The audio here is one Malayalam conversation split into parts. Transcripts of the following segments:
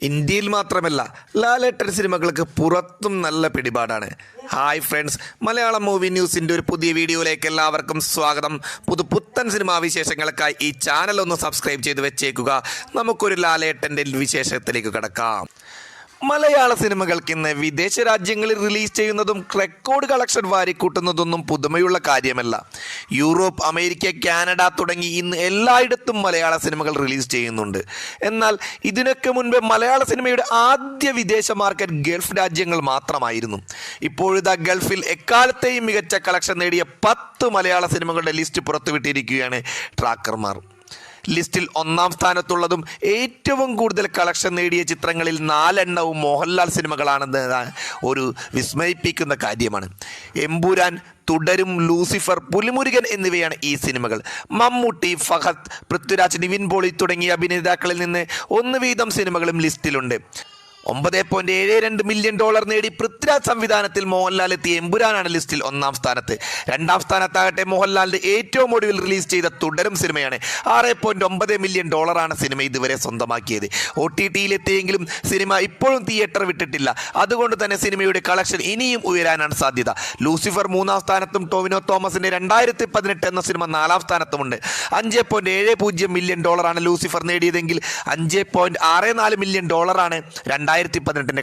ഇന്ത്യയിൽ മാത്രമല്ല ലാലേട്ടൻ സിനിമകൾക്ക് പുറത്തും നല്ല പിടിപാടാണ്. ഹായ് ഫ്രണ്ട്സ്, മലയാളം മൂവി ന്യൂസിൻ്റെ ഒരു പുതിയ വീഡിയോയിലേക്ക് എല്ലാവർക്കും സ്വാഗതം. പുത്തൻ സിനിമാ വിശേഷങ്ങൾക്കായി ഈ ചാനൽ ഒന്ന് സബ്സ്ക്രൈബ് ചെയ്ത് വെച്ചേക്കുക. നമുക്കൊരു ലാലേട്ടൻ്റെ വിശേഷത്തിലേക്ക് കടക്കാം. മലയാള സിനിമകൾക്ക് ഇന്ന് വിദേശ രാജ്യങ്ങളിൽ റിലീസ് ചെയ്യുന്നതും റെക്കോർഡ് കളക്ഷൻ വാരിക്കൂട്ടുന്നതൊന്നും പുതുമയുള്ള കാര്യമല്ല. യൂറോപ്പ്, അമേരിക്ക, കാനഡ തുടങ്ങി ഇന്ന് എല്ലായിടത്തും മലയാള സിനിമകൾ റിലീസ് ചെയ്യുന്നുണ്ട്. എന്നാൽ ഇതിനൊക്കെ മുൻപ് മലയാള സിനിമയുടെ ആദ്യ വിദേശ മാർക്കറ്റ് ഗൾഫ് രാജ്യങ്ങൾ മാത്രമായിരുന്നു. ഇപ്പോഴിതാ ഗൾഫിൽ എക്കാലത്തെയും മികച്ച കളക്ഷൻ നേടിയ 10 മലയാള സിനിമകളുടെ ലിസ്റ്റ് പുറത്തുവിട്ടിരിക്കുകയാണ് ട്രാക്കർമാർ. ലിസ്റ്റിൽ ഒന്നാം സ്ഥാനത്തുള്ളതും ഏറ്റവും കൂടുതൽ കളക്ഷൻ നേടിയ ചിത്രങ്ങളിൽ 4 എണ്ണവും മോഹൻലാൽ സിനിമകളാണെന്ന് ഒരു വിസ്മയിപ്പിക്കുന്ന കാര്യമാണ്. എമ്പുരാൻ, തുടരും, ലൂസിഫർ, പുലിമുരുകൻ എന്നിവയാണ് ഈ സിനിമകൾ. മമ്മൂട്ടി, ഫഹദ്, പൃഥ്വിരാജ്, നിവിൻ പോളി തുടങ്ങിയ അഭിനേതാക്കളിൽ നിന്ന് 1 വീതം സിനിമകളും ലിസ്റ്റിലുണ്ട്. $9.72 മില്യൺ നേടി പൃഥ്വിരാജ് സംവിധാനത്തിൽ മോഹൻലാൽ എത്തിയ എമ്പുരാനാണ് ലിസ്റ്റിൽ 1-ാം സ്ഥാനത്ത്. 2-ാം സ്ഥാനത്താകട്ടെ മോഹൻലാലിൻ്റെ ഏറ്റവും ഒടുവിൽ റിലീസ് ചെയ്ത തുടരും സിനിമയാണ്. $6.9 മില്യൺ സിനിമ ഇതുവരെ സ്വന്തമാക്കിയത്. OTT-യിലെത്തിയെങ്കിലും സിനിമ ഇപ്പോഴും തിയേറ്റർ വിട്ടിട്ടില്ല. അതുകൊണ്ട് തന്നെ സിനിമയുടെ കളക്ഷൻ ഇനിയും ഉയരാനാണ് സാധ്യത. ലൂസിഫർ 3-ാം സ്ഥാനത്തും ടോവിനോ തോമസിൻ്റെ 2018 എന്ന സിനിമ 4-ാം സ്ഥാനത്തുമുണ്ട്. $5.70 മില്യൺ ലൂസിഫർ നേടിയതെങ്കിൽ $5.64 മില്യൺ 2018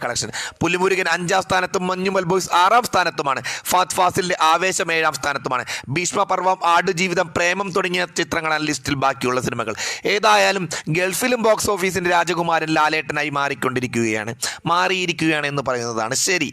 കളക്ഷൻ. പുലിമുരുകൻ 5-ാം സ്ഥാനത്തും മഞ്ഞുമൽ ബോയ്സ് 6-ാം സ്ഥാനത്തുമാണ്. ഫഹദ് ഫാസിലിന്റെ ആവേശം 7-ാം സ്ഥാനത്തുമാണ്. ഭീഷ്മപർവം, ആടുജീവിതം, പ്രേമം തുടങ്ങിയ ചിത്രങ്ങളാണ് ലിസ്റ്റിൽ ബാക്കിയുള്ള സിനിമകൾ. ഏതായാലും ഗൾഫിലും ബോക്സ് ഓഫീസിന്റെ രാജകുമാരൻ ലാലേട്ടനായി മാറിയിരിക്കുകയാണ് എന്ന് പറയുന്നതാണ് ശരി.